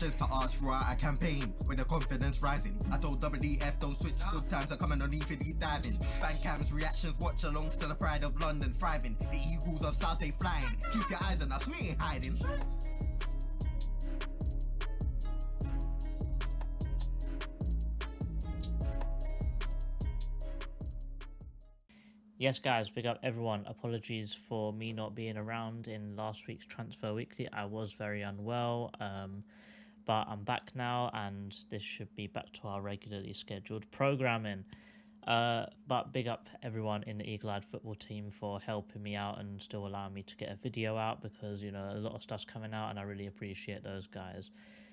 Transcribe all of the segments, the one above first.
questions to ask throughout a campaign with the confidence rising. I told WDF don't switch, good times are coming on even deep diving. Fan cams, reactions, watch alongs to the pride of London thriving. The Eagles of South they flying. Keep your eyes on us, we ain't hiding. Yes, guys, big up everyone. Apologies for me not being around in last week's Transfer Weekly. I was very unwell, but I'm back now, and this should be back to our regularly scheduled programming. But big up everyone in the Eagle Eyed football team for helping me out and still allowing me to get a video out, because you know a lot of stuff's coming out, and I really appreciate those guys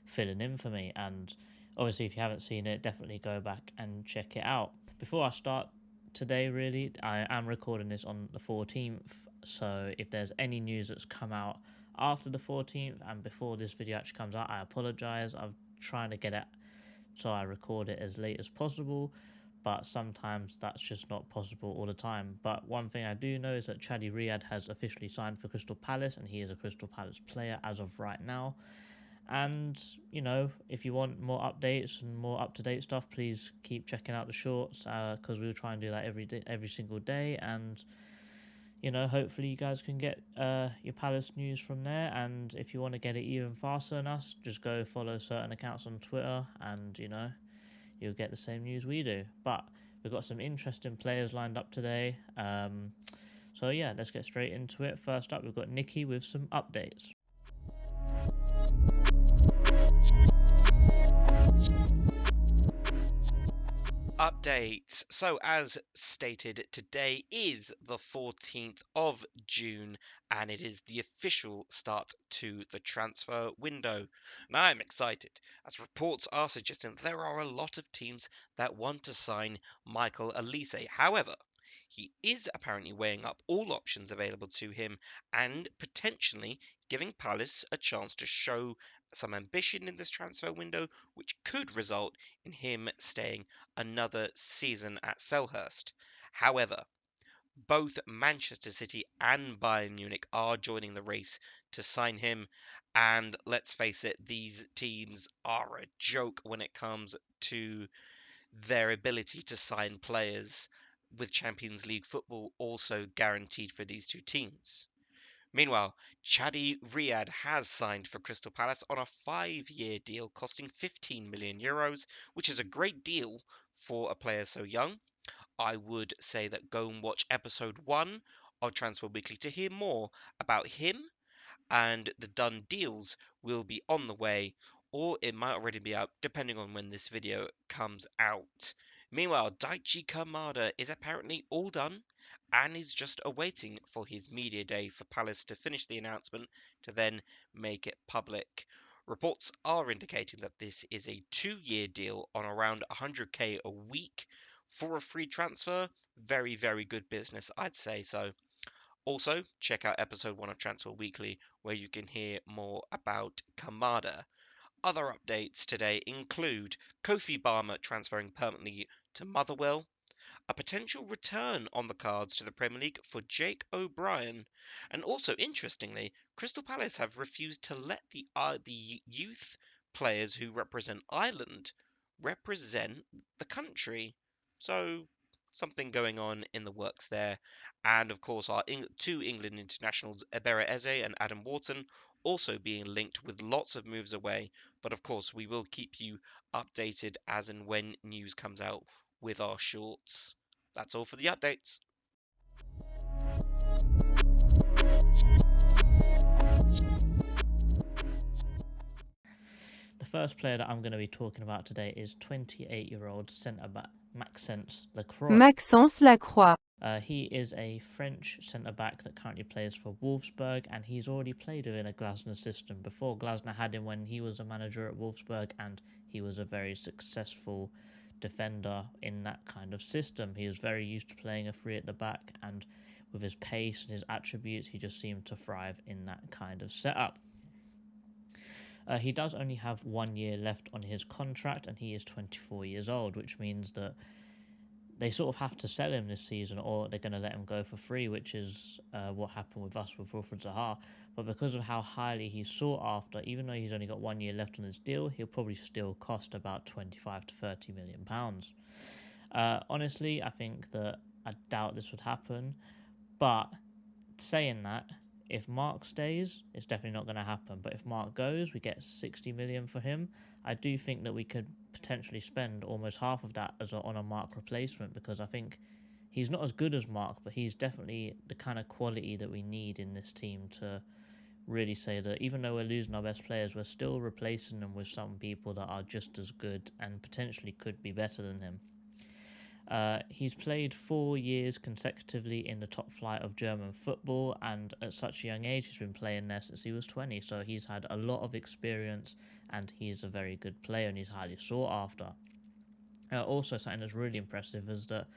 filling in for me. And obviously, if you haven't seen it, definitely go back and check it out. Before I start today, really, I am recording this on the 14th, so if there's any news that's come out after the 14th and before this video actually comes out, I apologize. I'm trying to get it so I record it as late as possible, but sometimes that's just not possible all the time. But one thing I do know is that Chadi Riyad has officially signed for Crystal Palace, and he is a Crystal Palace player as of right now. And, you know, if you want more updates and more up-to-date stuff, please keep checking out the shorts, because we'll try and do that every single day. And, you know, hopefully you guys can get your Palace news from there. And if you want to get it even faster than us, just go follow certain accounts on Twitter and, you know, you'll get the same news we do. But we've got some interesting players lined up today. So, yeah, let's get straight into it. First up, we've got Nikki with some updates. Updates. So as stated, today is the 14th of June and it is the official start to the transfer window. Now I'm excited, as reports are suggesting there are a lot of teams that want to sign Michael Olise. However, he is apparently weighing up all options available to him and potentially giving Palace a chance to show some ambition in this transfer window, which could result in him staying another season at Selhurst. However, both Manchester City and Bayern Munich are joining the race to sign him, and let's face it, these teams are a joke when it comes to their ability to sign players, with Champions League football also guaranteed for these two teams. Meanwhile, Chadi Riyad has signed for Crystal Palace on a 5-year deal costing €15 million, which is a great deal for a player so young. I would say that go and watch episode 1 of Transfer Weekly to hear more about him, and the done deals will be on the way, or it might already be out depending on when this video comes out. Meanwhile, Daichi Kamada is apparently all done and is just awaiting for his media day for Palace to finish the announcement to then make it public. Reports are indicating that this is a 2-year deal on around 100k a week for a free transfer. Very, very good business, I'd say so. Also, check out episode 1 of Transfer Weekly, where you can hear more about Kamada. Other updates today include Kofi Barmer transferring permanently to Motherwell, a potential return on the cards to the Premier League for Jake O'Brien, and also interestingly, Crystal Palace have refused to let the youth players who represent Ireland represent the country. So something going on in the works there. And of course, our two England internationals, Ebere Eze and Adam Wharton, also being linked with lots of moves away. But of course, we will keep you updated as and when news comes out with our shorts. That's all for the updates. The first player that I'm going to be talking about today is 28-year-old centre-back Maxence Lacroix. He is a French centre-back that currently plays for Wolfsburg, and he's already played within a Glasner system before. Glasner had him when he was a manager at Wolfsburg, and he was a very successful defender in that kind of system. He was very used to playing a three at the back, and with his pace and his attributes, he just seemed to thrive in that kind of setup. He does only have 1 year left on his contract, and he is 24 years old, which means that they sort of have to sell him this season, or they're going to let him go for free, which is what happened with us with Wilfred Zaha. But because of how highly he's sought after, even though he's only got 1 year left on his deal, he'll probably still cost about 25 to 30 million pounds. Honestly, I think that I doubt this would happen. But saying that, if Mark stays, it's definitely not going to happen. But if Mark goes, we get 60 million for him. I do think that we could potentially spend almost half of that on a Mark replacement, because I think he's not as good as Mark, but he's definitely the kind of quality that we need in this team to really say that even though we're losing our best players, we're still replacing them with some people that are just as good and potentially could be better than him. He's played 4 years consecutively in the top flight of German football, and at such a young age, he's been playing there since he was 20. So he's had a lot of experience, and he's a very good player, and he's highly sought after. Also, something that's really impressive is that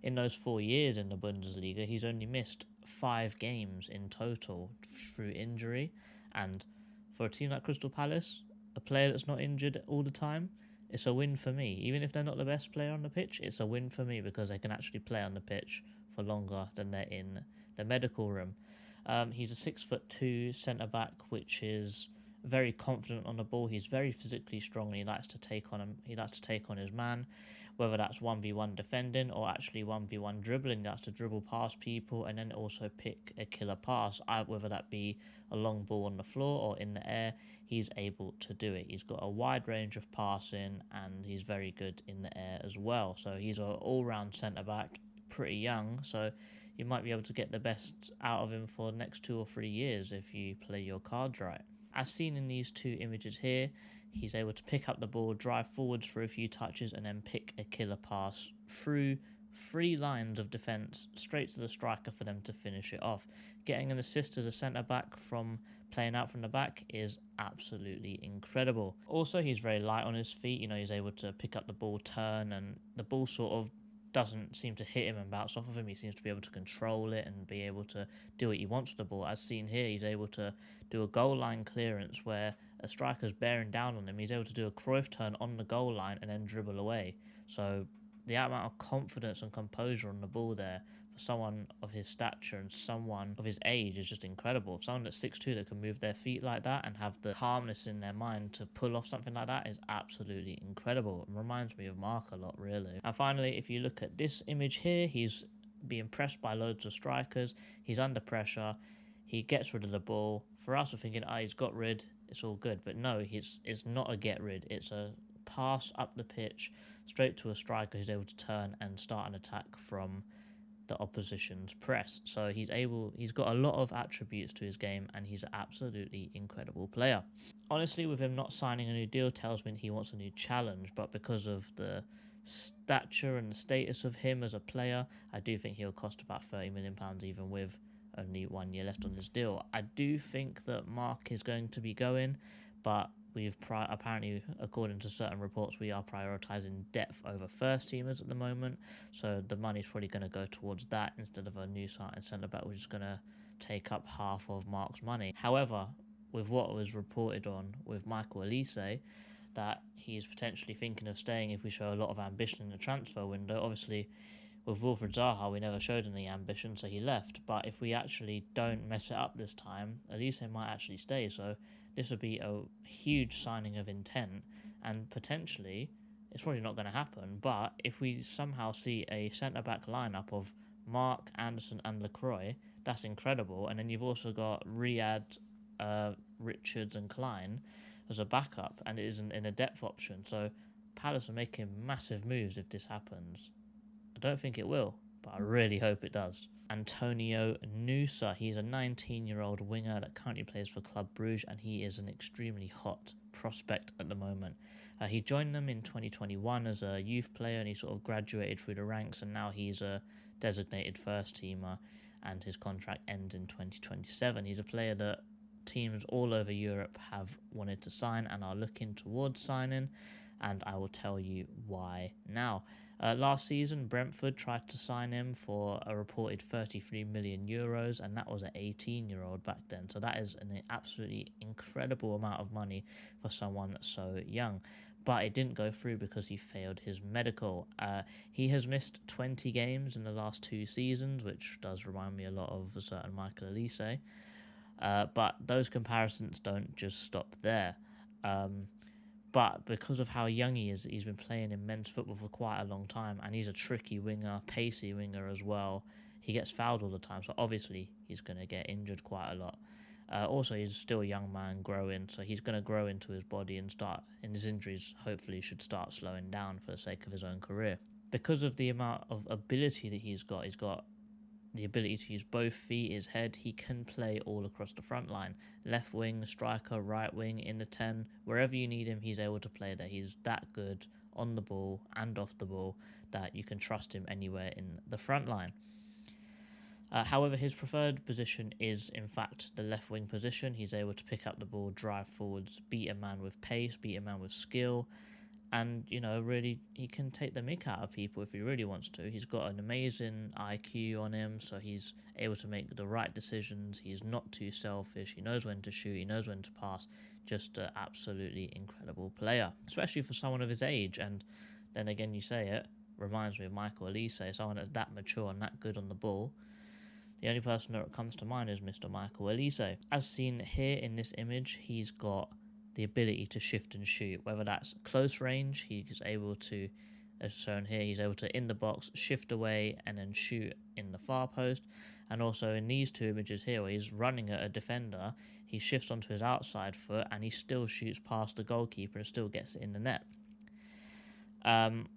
in those 4 years in the Bundesliga, he's only missed 5 games in total through injury. And for a team like Crystal Palace, a player that's not injured all the time, it's a win for me. Even if they're not the best player on the pitch, it's a win for me because they can actually play on the pitch for longer than they're in the medical room. He's a 6'2" centre back, which is very confident on the ball. He's very physically strong, and he likes to take on him. He likes to take on his man, whether that's 1v1 defending or actually 1v1 dribbling. He likes to dribble past people and then also pick a killer pass, whether that be a long ball on the floor or in the air. He's able to do it. He's got a wide range of passing, and he's very good in the air as well. So he's an all-round centre-back, pretty young, so you might be able to get the best out of him for the next 2 or 3 years if you play your cards right. As seen in these 2 images here, he's able to pick up the ball, drive forwards for a few touches, and then pick a killer pass through 3 lines of defence straight to the striker for them to finish it off. Getting an assist as a centre-back from playing out from the back is absolutely incredible. Also, he's very light on his feet. He's able to pick up the ball, turn, and the ball sort of doesn't seem to hit him and bounce off of him. He seems to be able to control it and be able to do what he wants with the ball. As seen here, he's able to do a goal line clearance where a striker's bearing down on him. He's able to do a Cruyff turn on the goal line and then dribble away. So the amount of confidence and composure on the ball there for someone of his stature and someone of his age is just incredible. Someone that's 6'2" that can move their feet like that and have the calmness in their mind to pull off something like that is absolutely incredible. It reminds me of Mark a lot, really. And finally, if you look at this image here, he's being pressed by loads of strikers. He's under pressure. He gets rid of the ball. For us, we're thinking, he's got rid, it's all good. But no, it's not a get rid. It's a pass up the pitch straight to a striker who's able to turn and start an attack from the opposition's press. So he's got a lot of attributes to his game, and he's an absolutely incredible player. Honestly, with him not signing a new deal tells me he wants a new challenge, but because of the stature and the status of him as a player, I do think he'll cost about £30 million even with only 1 year left on his deal. I do think that Mark is going to be going, but we've apparently, according to certain reports, we are prioritising depth over first teamers at the moment. So the money's probably going to go towards that instead of a new starting centre back, which is going to take up half of Mark's money. However, with what was reported on with Michael Olise, that he's potentially thinking of staying if we show a lot of ambition in the transfer window. Obviously, with Wilfred Zaha, we never showed any ambition, so he left. But if we actually don't mess it up this time, Olise might actually stay. So this would be a huge signing of intent, and potentially, it's probably not going to happen, but if we somehow see a centre-back lineup of Mark, Anderson and Lacroix, that's incredible. And then you've also got Riyad, Richards and Klein as a backup, and it isn't in a depth option. So Palace are making massive moves if this happens. I don't think it will, but I really hope it does. Antonio Nusa, he's a 19-year-old winger that currently plays for Club Brugge, and he is an extremely hot prospect at the moment. He joined them in 2021 as a youth player, and he sort of graduated through the ranks, and now he's a designated first teamer, and his contract ends in 2027. He's a player that teams all over Europe have wanted to sign and are looking towards signing, and I will tell you why now. Last season, Brentford tried to sign him for a reported €33 million, and that was an 18-year-old back then. So that is an absolutely incredible amount of money for someone so young. but it didn't go through because he failed his medical. He has missed 20 games in the last 2 seasons, which does remind me a lot of a certain Michael Elise. But those comparisons don't just stop there. But because of how young he is, he's been playing in men's football for quite a long time, and he's a tricky winger, pacey winger as well. He gets fouled all the time, so obviously he's going to get injured quite a lot. Also, he's still a young man growing, so he's going to grow into his body and his injuries hopefully should start slowing down for the sake of his own career. Because of the amount of ability that he's got the ability to use both feet, his head. He can play all across the front line. Left wing, striker, right wing, in the 10. Wherever you need him, he's able to play there. He's that good on the ball and off the ball that you can trust him anywhere in the front line. However, his preferred position is, in fact, the left wing position. He's able to pick up the ball, drive forwards, beat a man with pace, beat a man with skill. And, really, he can take the mick out of people if he really wants to. He's got an amazing IQ on him, so he's able to make the right decisions. He's not too selfish. He knows when to shoot. He knows when to pass. Just an absolutely incredible player, especially for someone of his age. And then again, you say it, reminds me of Michael Elise, someone that's that mature and that good on the ball. The only person that comes to mind is Mr. Michael Elise. As seen here in this image, he's got the ability to shift and shoot, whether that's close range, he's able to, as shown here, he's able to in the box, shift away and then shoot in the far post. And also in these 2 images here where he's running at a defender, he shifts onto his outside foot and he still shoots past the goalkeeper and still gets it in the net.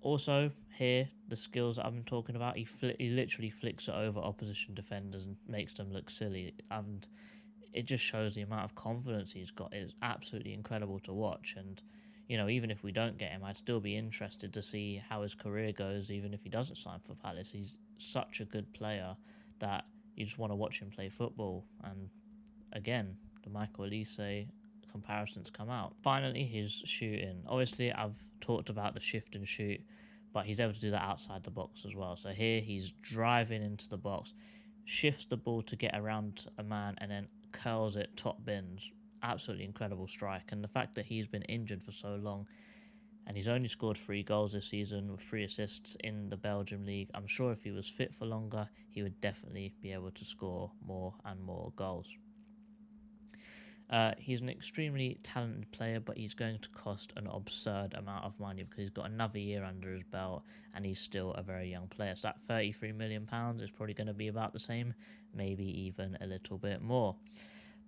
Also here, the skills that I'm talking about, he literally flicks it over opposition defenders and makes them look silly, and it just shows the amount of confidence he's got. It's absolutely incredible to watch. And, even if we don't get him, I'd still be interested to see how his career goes, even if he doesn't sign for Palace. He's such a good player that you just want to watch him play football. And again, the Michael Elise comparisons come out. Finally, his shooting. Obviously, I've talked about the shift and shoot, but he's able to do that outside the box as well. So here he's driving into the box, shifts the ball to get around a man, and then curls it top bins. Absolutely incredible strike. And the fact that he's been injured for so long and he's only scored 3 goals this season with 3 assists in the Belgium league, I'm sure if he was fit for longer he would definitely be able to score more and more goals. He's an extremely talented player, but he's going to cost an absurd amount of money because he's got another year under his belt and he's still a very young player. So that £33 million is probably going to be about the same, maybe even a little bit more.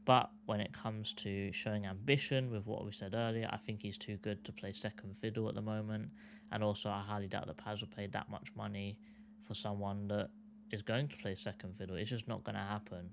But when it comes to showing ambition with what we said earlier, I think he's too good to play second fiddle at the moment. And also I highly doubt that Paz will pay that much money for someone that is going to play second fiddle. It's just not going to happen.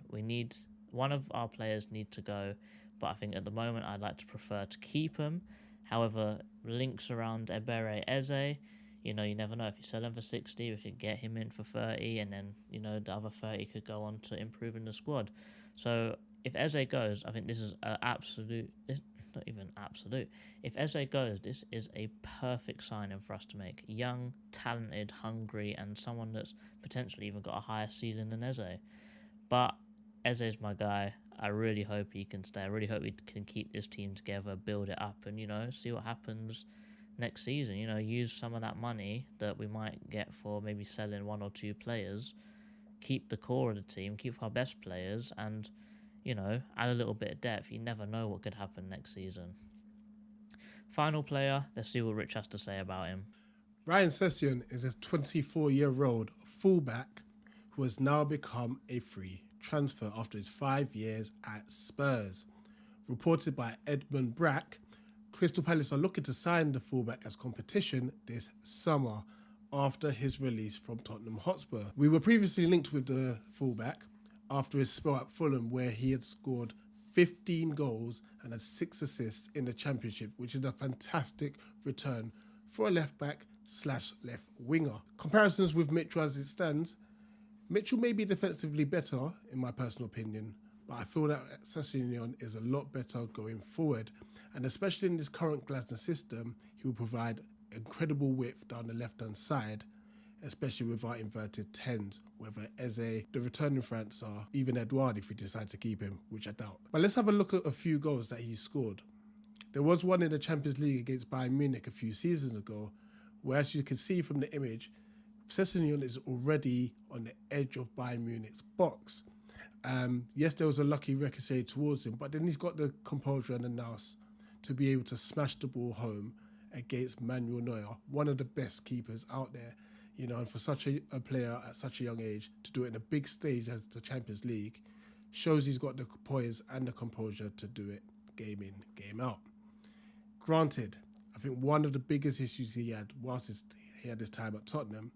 One of our players need to go, but I think at the moment I'd like to prefer to keep him. However, links around Ebere Eze, you never know. If you sell him for 60, we could get him in for 30, and then, the other 30 could go on to improving the squad. So if Eze goes, I think this is not even absolute. If Eze goes, this is a perfect signing for us to make. Young, talented, hungry, and someone that's potentially even got a higher ceiling than Eze. But Eze's my guy. I really hope he can stay. I really hope we can keep this team together, build it up, and, see what happens next season. Use some of that money that we might get for maybe selling 1 or 2 players, keep the core of the team, keep our best players, and, add a little bit of depth. You never know what could happen next season. Final player, let's see what Rich has to say about him. Ryan Sessegnon is a 24-year-old fullback who has now become a free transfer after his 5 years at Spurs. Reported by Edmund Brack, Crystal Palace are looking to sign the fullback as competition this summer after his release from Tottenham Hotspur. We were previously linked with the fullback after his spell at Fulham, where he had scored 15 goals and had 6 assists in the Championship, which is a fantastic return for a left-back/left winger. Comparisons with Mitchell as it stands, Mitchell may be defensively better, in my personal opinion, but I feel that Sessegnon is a lot better going forward. And especially in this current Glasner system, he will provide incredible width down the left-hand side, especially with our inverted 10s, whether Eze, the returning France, or even Edouard if we decide to keep him, which I doubt. But let's have a look at a few goals that he scored. There was one in the Champions League against Bayern Munich a few seasons ago, where, as you can see from the image, Sessegnon is already on the edge of Bayern Munich's box. Yes, there was a lucky ricochet towards him, but then he's got the composure and the nous to be able to smash the ball home against Manuel Neuer, one of the best keepers out there. You know, and for such a player at such a young age to do it in a big stage as the Champions League shows he's got the poise and the composure to do it game in, game out. Granted, I think one of the biggest issues he had whilst he had his time at Tottenham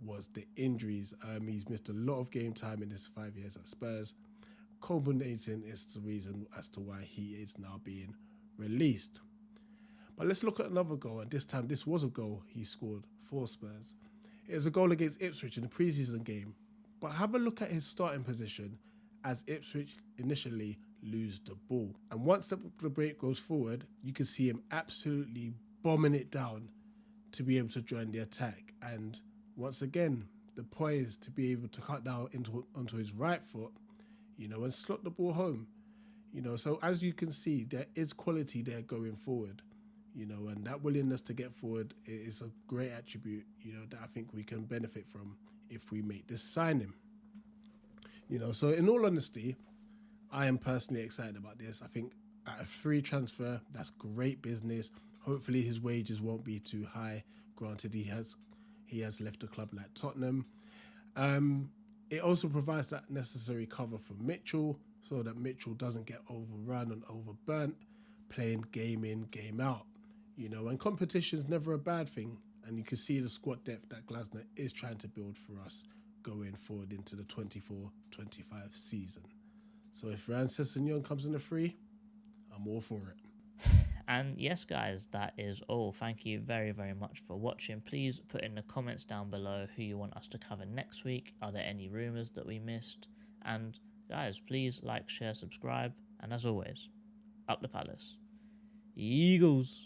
was the injuries. He's missed a lot of game time in his 5 years at Spurs. Culminating is the reason as to why he is now being released. But let's look at another goal, and this time this was a goal he scored for Spurs. It was a goal against Ipswich in the pre-season game. But have a look at his starting position as Ipswich initially lose the ball. And once the break goes forward, you can see him absolutely bombing it down to be able to join the attack. And once again, the poise to be able to cut down onto his right foot, you know, and slot the ball home. You know, so as you can see, there is quality there going forward. You know, and that willingness to get forward is a great attribute, you know, that I think we can benefit from if we make this signing. You know, so in all honesty, I am personally excited about this. I think at a free transfer, that's great business. Hopefully his wages won't be too high. Granted, he has left a club like Tottenham. It also provides that necessary cover for Mitchell so that Mitchell doesn't get overrun and overburnt playing game in, game out. You know, and competition is never a bad thing. And you can see the squad depth that Glasner is trying to build for us going forward into the 24-25 season. So if Ryan Sessegnon comes in a free, I'm all for it. And yes, guys, that is all. Thank you very, very much for watching. Please put in the comments down below who you want us to cover next week. Are there any rumours that we missed? And guys, please like, share, subscribe. And as always, up the Palace. Eagles.